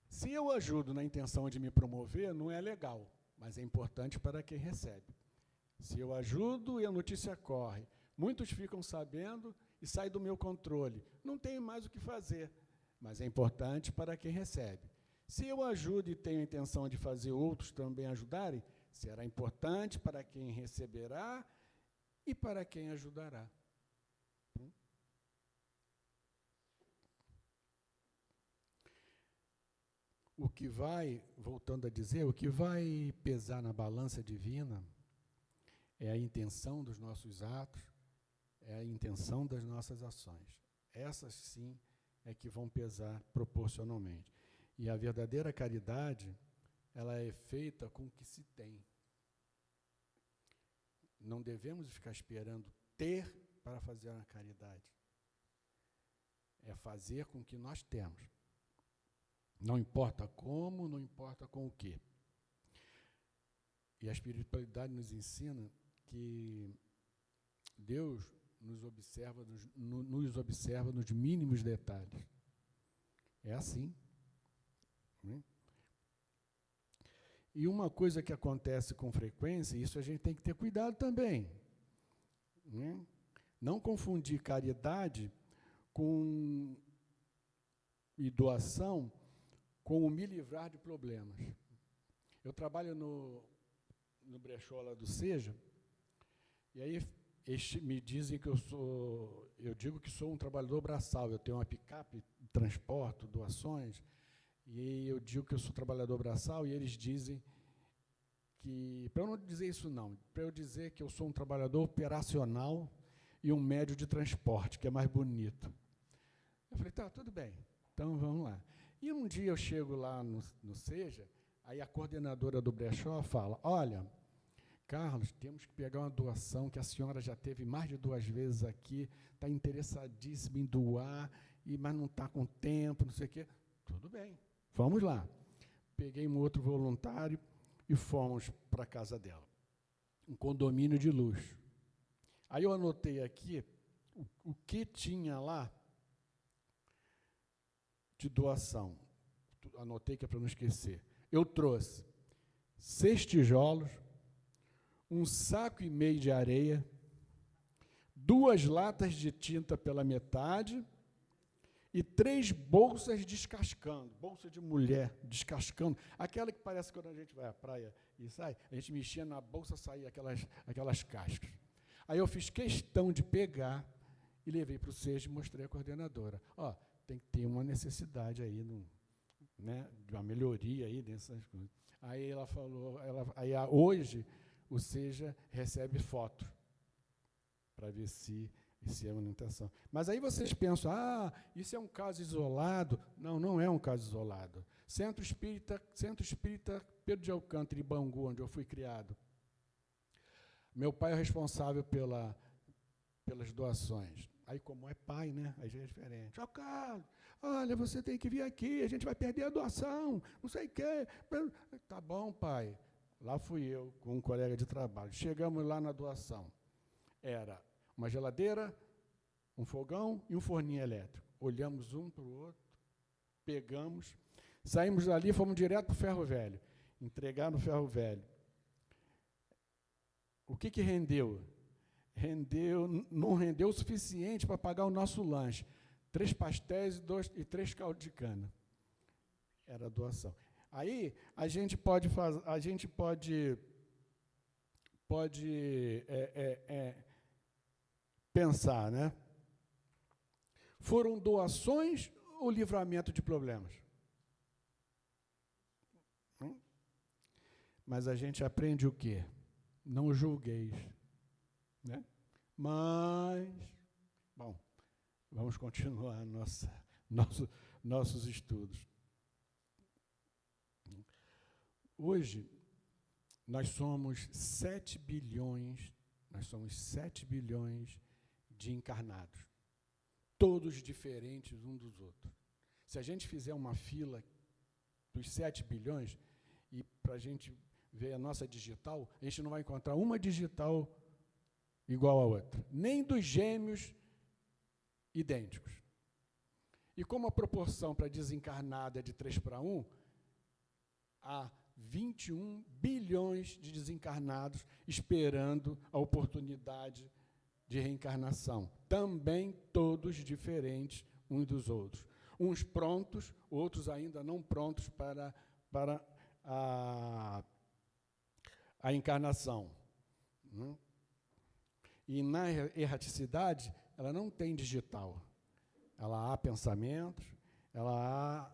Se eu ajudo na intenção de me promover, não é legal, mas é importante para quem recebe. Se eu ajudo e a notícia corre, muitos ficam sabendo e sai do meu controle. Não tenho mais o que fazer, mas é importante para quem recebe. Se eu ajudo e tenho a intenção de fazer outros também ajudarem, será importante para quem receberá e para quem ajudará. O que vai, voltando a dizer, o que vai pesar na balança divina é a intenção dos nossos atos, é a intenção das nossas ações. Essas, sim, é que vão pesar proporcionalmente. E a verdadeira caridade, ela é feita com o que se tem. Não devemos ficar esperando ter para fazer a caridade. É fazer com o que nós temos. Não importa como, não importa com o quê. E a espiritualidade nos ensina que Deus nos observa nos mínimos detalhes. É assim. Né? E uma coisa que acontece com frequência, isso a gente tem que ter cuidado também. Né? Não confundir caridade e doação com o me livrar de problemas. Eu trabalho no brechó lá do Seja, e aí me dizem que eu digo que sou um trabalhador braçal, eu tenho uma picape, transporto, doações, e eu digo que eu sou trabalhador braçal, e eles dizem que, para eu não dizer isso não, para eu dizer que eu sou um trabalhador operacional e um médio de transporte, que é mais bonito. Eu falei, tá, tudo bem, então vamos lá. E um dia eu chego lá no Seja, aí a coordenadora do brechó fala, olha, Carlos, temos que pegar uma doação que a senhora já teve mais de 2 vezes aqui, está interessadíssima em doar, mas não está com tempo, não sei o quê. Tudo bem, vamos lá. Peguei um outro voluntário e fomos para a casa dela. Um condomínio de luxo. Aí eu anotei aqui o que tinha lá de doação. Anotei que é para não esquecer. Eu trouxe 6 tijolos, 1,5 saco de areia, 2 latas de tinta pela metade e 3 bolsas descascando, bolsa de mulher descascando, aquela que parece que quando a gente vai à praia e sai, a gente mexia na bolsa, saía aquelas cascas. Aí eu fiz questão de pegar e levei para o Seja e mostrei à coordenadora. Tem que ter uma necessidade aí, né, de uma melhoria aí dessas coisas. Aí ela falou, hoje o Seja recebe foto para ver se é uma intenção. Mas aí vocês pensam, isso é um caso isolado. Não, não é um caso isolado. Centro Espírita Pedro de Alcântara, em Bangu, onde eu fui criado. Meu pai é responsável pelas doações. Aí, como é pai, né? Aí já é diferente. Carlos, olha, você tem que vir aqui, a gente vai perder a doação, não sei o quê. Tá bom, pai. Lá fui eu, com um colega de trabalho. Chegamos lá na doação. Era uma geladeira, um fogão e um forninho elétrico. Olhamos um para o outro, pegamos, saímos dali e fomos direto para o ferro velho. Entregar no ferro velho. O que rendeu? Não rendeu o suficiente para pagar o nosso lanche. 3 pastéis e 3 caldos de cana. Era a doação. Aí a gente pode pode pensar, né? Foram doações ou livramento de problemas? Mas a gente aprende o quê? Não julgueis, né? Mas, bom, vamos continuar nossos estudos. Hoje, nós somos 7 bilhões de encarnados, todos diferentes uns dos outros. Se a gente fizer uma fila dos 7 bilhões, e para a gente ver a nossa digital, a gente não vai encontrar uma digital igual a outra, nem dos gêmeos idênticos. E como a proporção para desencarnado é de 3:1, há 21 bilhões de desencarnados esperando a oportunidade de reencarnação, também todos diferentes uns dos outros. Uns prontos, outros ainda não prontos para a encarnação. E na erraticidade, ela não tem digital. Ela há pensamentos, ela há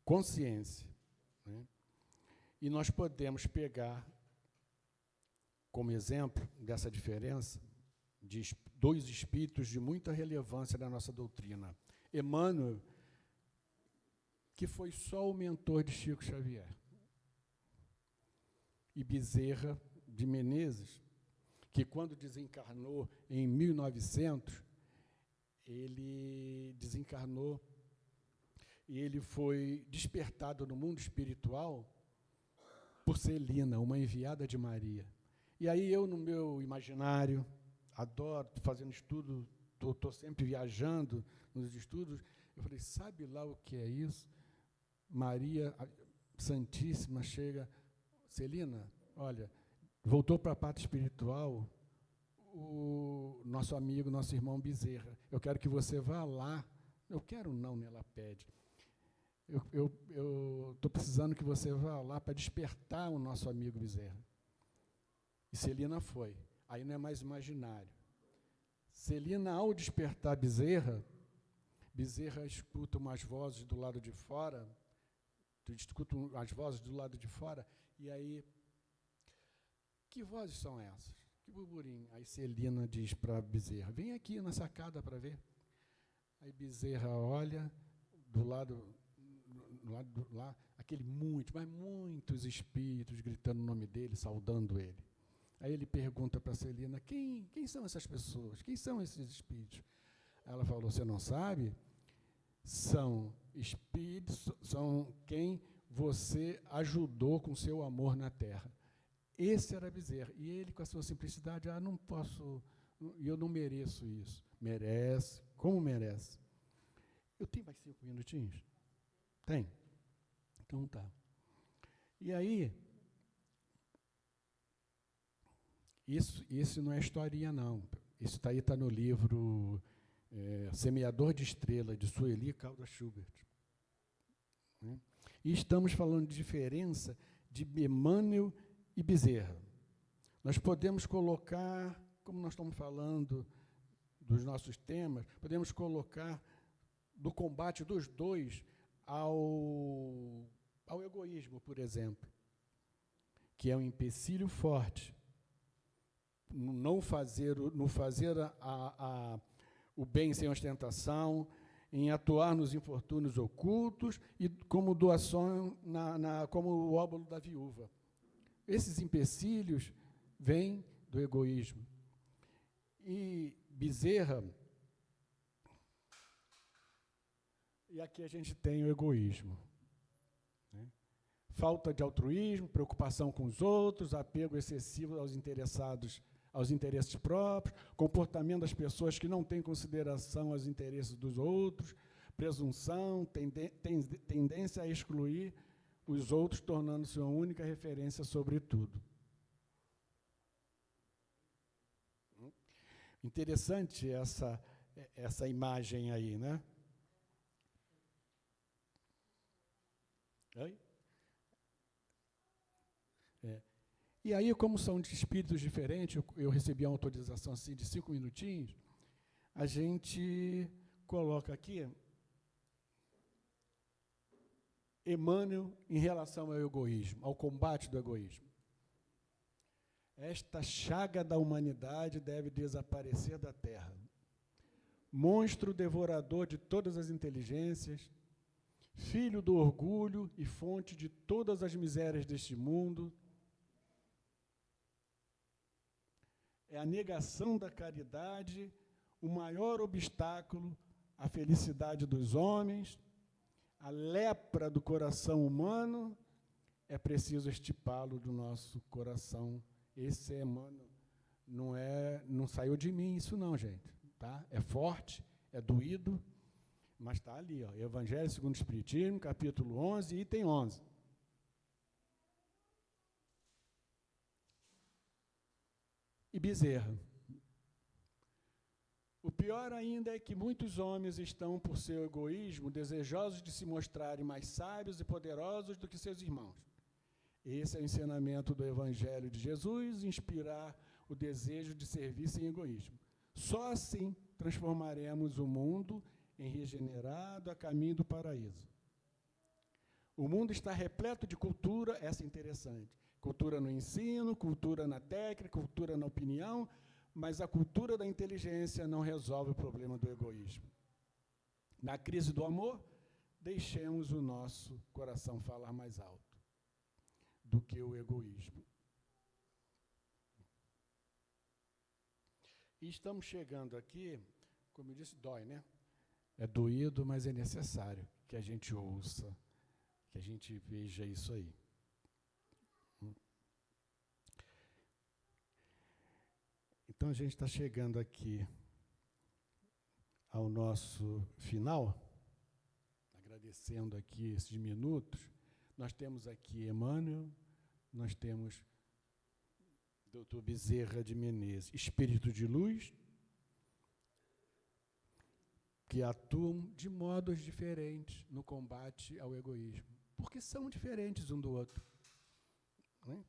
consciência. Né? E nós podemos pegar, como exemplo dessa diferença, de dois espíritos de muita relevância na nossa doutrina. Emmanuel, que foi só o mentor de Chico Xavier, e Bezerra de Menezes, que quando desencarnou em 1900, ele desencarnou e ele foi despertado no mundo espiritual por Celina, uma enviada de Maria. E aí eu, no meu imaginário, adoro, fazendo estudo, estou sempre viajando nos estudos, eu falei, sabe lá o que é isso? Maria Santíssima chega, Celina, olha, voltou para a pátria espiritual o nosso amigo, nosso irmão Bezerra. Eu quero que você vá lá. Eu quero não, né? Ela pede. Eu estou precisando que você vá lá para despertar o nosso amigo Bezerra. E Celina foi. Aí não é mais imaginário. Celina, ao despertar Bezerra, Bezerra escuta umas vozes do lado de fora, escuta as vozes do lado de fora, e aí, que vozes são essas? Que burburinho. Aí Celina diz para Bezerra, vem aqui na sacada para ver. Aí Bezerra olha, do lado lá, aquele muitos espíritos gritando o nome dele, saudando ele. Aí ele pergunta para Celina, quem são essas pessoas? Quem são esses espíritos? Ela falou, você não sabe? São espíritos, são quem você ajudou com seu amor na Terra. Esse era Bezerra. E ele, com a sua simplicidade, não posso, eu não mereço isso. Merece, como merece? Eu tenho mais 5 minutinhos? Tem? Então tá. E aí, isso não é historinha, não. Isso aí está no livro Semeador de Estrelas, de Sueli Caldas Schubert. Né? E estamos falando de diferença de Emmanuel e Bezerra. Nós podemos colocar, como nós estamos falando dos nossos temas, podemos colocar do combate dos dois ao egoísmo, por exemplo, que é um empecilho forte. Não fazer o bem sem ostentação, em atuar nos infortúnios ocultos e como doação, como o óbolo da viúva. Esses empecilhos vêm do egoísmo. E Bezerra, e aqui a gente tem o egoísmo. Né? Falta de altruísmo, preocupação com os outros, apego excessivo aos interesses próprios, comportamento das pessoas que não têm consideração aos interesses dos outros, presunção, tendência a excluir os outros, tornando-se uma única referência sobre tudo. Interessante essa imagem aí, né? Oi? E aí, como são de espíritos diferentes, eu recebi uma autorização assim de 5 minutinhos, a gente coloca aqui Emmanuel em relação ao egoísmo, ao combate do egoísmo. Esta chaga da humanidade deve desaparecer da Terra. Monstro devorador de todas as inteligências, filho do orgulho e fonte de todas as misérias deste mundo, é a negação da caridade o maior obstáculo à felicidade dos homens, a lepra do coração humano, é preciso estipá-lo do nosso coração. Esse é, mano, não saiu de mim isso não, gente, tá? É forte, é doído, mas está ali, ó, Evangelho segundo o Espiritismo, capítulo 11, item 11. E Bezerra. O pior ainda é que muitos homens estão, por seu egoísmo, desejosos de se mostrarem mais sábios e poderosos do que seus irmãos. Esse é o ensinamento do Evangelho de Jesus, inspirar o desejo de servir sem egoísmo. Só assim transformaremos o mundo em regenerado a caminho do paraíso. O mundo está repleto de cultura, essa é interessante. Cultura no ensino, cultura na técnica, cultura na opinião, mas a cultura da inteligência não resolve o problema do egoísmo. Na crise do amor, deixemos o nosso coração falar mais alto do que o egoísmo. E estamos chegando aqui, como eu disse, dói, né? É doído, mas é necessário que a gente ouça, que a gente veja isso aí. Então, a gente está chegando aqui ao nosso final, agradecendo aqui esses minutos. Nós temos aqui Emmanuel, nós temos Dr. Bezerra de Menezes, espírito de luz, que atuam de modos diferentes no combate ao egoísmo, porque são diferentes um do outro, né?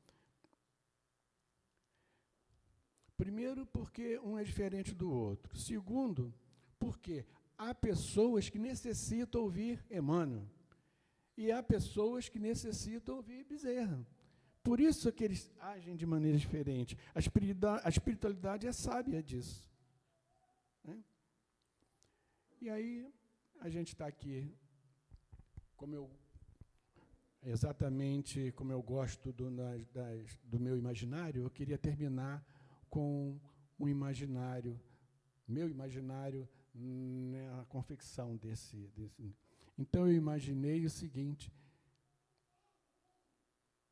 Primeiro, porque um é diferente do outro. Segundo, porque há pessoas que necessitam ouvir Emmanuel e há pessoas que necessitam ouvir Bezerra. Por isso que eles agem de maneira diferente. A espiritualidade é sábia disso, né? E aí, a gente está aqui, exatamente como eu gosto do meu imaginário, eu queria terminar com um imaginário, meu imaginário, na confecção desse. Então, eu imaginei o seguinte,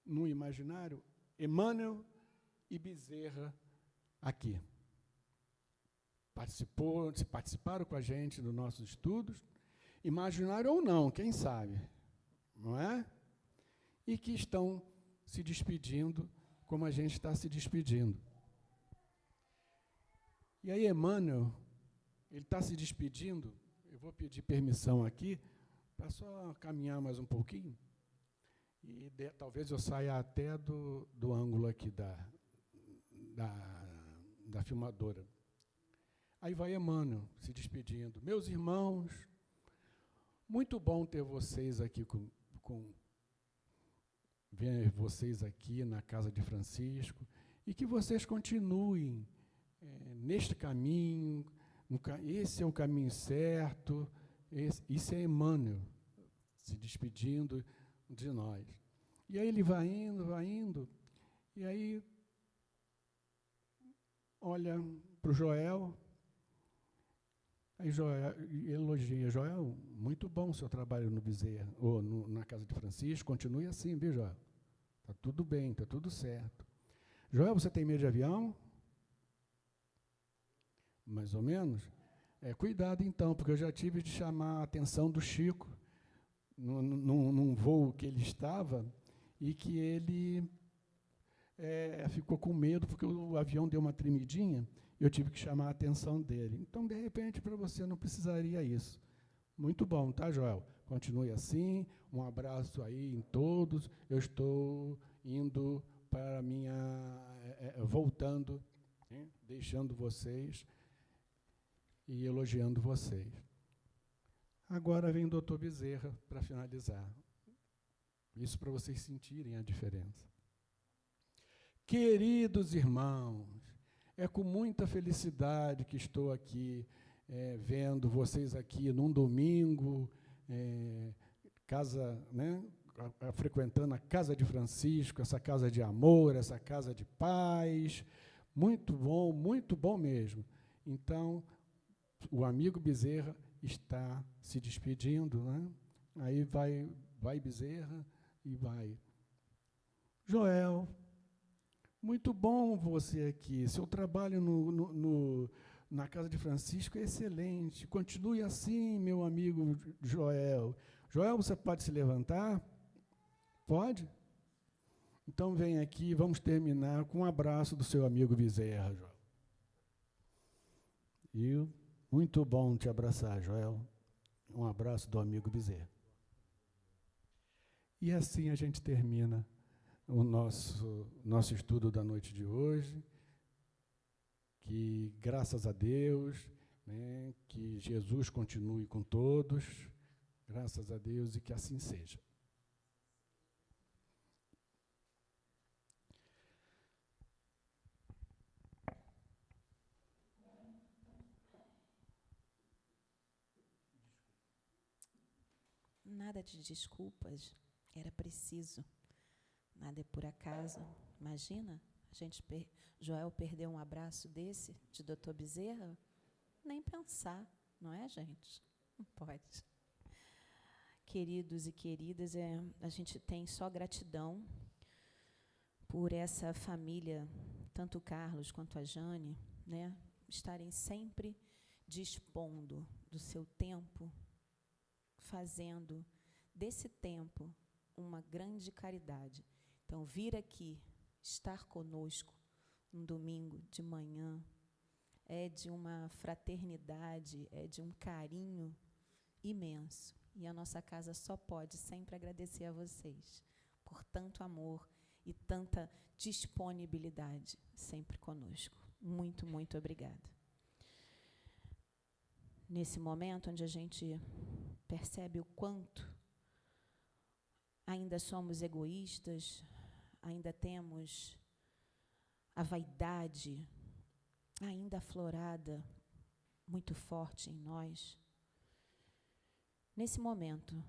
no imaginário, Emmanuel e Bezerra aqui. Participaram com a gente dos nossos estudos, imaginário ou não, quem sabe, não é? E que estão se despedindo como a gente está se despedindo. E aí, Emmanuel, ele está se despedindo, eu vou pedir permissão aqui, para só caminhar mais um pouquinho, e talvez eu saia até do ângulo aqui da filmadora. Aí vai Emmanuel se despedindo. Meus irmãos, muito bom ter vocês aqui, ver vocês aqui na casa de Francisco, e que vocês continuem neste caminho, esse é o caminho certo, isso é Emmanuel se despedindo de nós. E aí ele vai indo, e aí olha para o Joel, aí Joel elogia, Joel, muito bom o seu trabalho no Bezerra, ou na casa de Francisco, continue assim, viu, Joel? Está tudo bem, está tudo certo. Joel, você tem medo de avião? Mais ou menos? Cuidado então, porque eu já tive de chamar a atenção do Chico num voo que ele estava e que ele ficou com medo porque o avião deu uma tremidinha e eu tive que chamar a atenção dele. Então, de repente, para você não precisaria isso. Muito bom, tá, Joel? Continue assim, um abraço aí em todos. Eu estou indo para minha voltando, né, deixando vocês e elogiando vocês. Agora vem o doutor Bezerra para finalizar. Isso para vocês sentirem a diferença. Queridos irmãos, é com muita felicidade que estou aqui, vendo vocês aqui num domingo, casa, né, frequentando a casa de Francisco, essa casa de amor, essa casa de paz. Muito bom mesmo. Então, o amigo Bezerra está se despedindo, né? Aí vai Bezerra e vai. Joel, muito bom você aqui. Seu trabalho na casa de Francisco é excelente. Continue assim, meu amigo Joel. Joel, você pode se levantar? Pode? Então vem aqui, vamos terminar com um abraço do seu amigo Bezerra, Joel. E muito bom te abraçar, Joel. Um abraço do amigo Bezerra. E assim a gente termina o nosso estudo da noite de hoje. Que, graças a Deus, né, que Jesus continue com todos, graças a Deus, e que assim seja. Nada de desculpas, era preciso. Nada é por acaso. Imagina, Joel perdeu um abraço desse, de Dr. Bezerra? Nem pensar, não é, gente? Não pode. Queridos e queridas, a gente tem só gratidão por essa família, tanto o Carlos quanto a Jane, né, estarem sempre dispondo do seu tempo, fazendo desse tempo uma grande caridade. Então, vir aqui, estar conosco um domingo de manhã, é de uma fraternidade, é de um carinho imenso. E a nossa casa só pode sempre agradecer a vocês por tanto amor e tanta disponibilidade sempre conosco. Muito, muito obrigada. Nesse momento onde a gente percebe o quanto ainda somos egoístas, ainda temos a vaidade ainda aflorada, muito forte em nós. Nesse momento,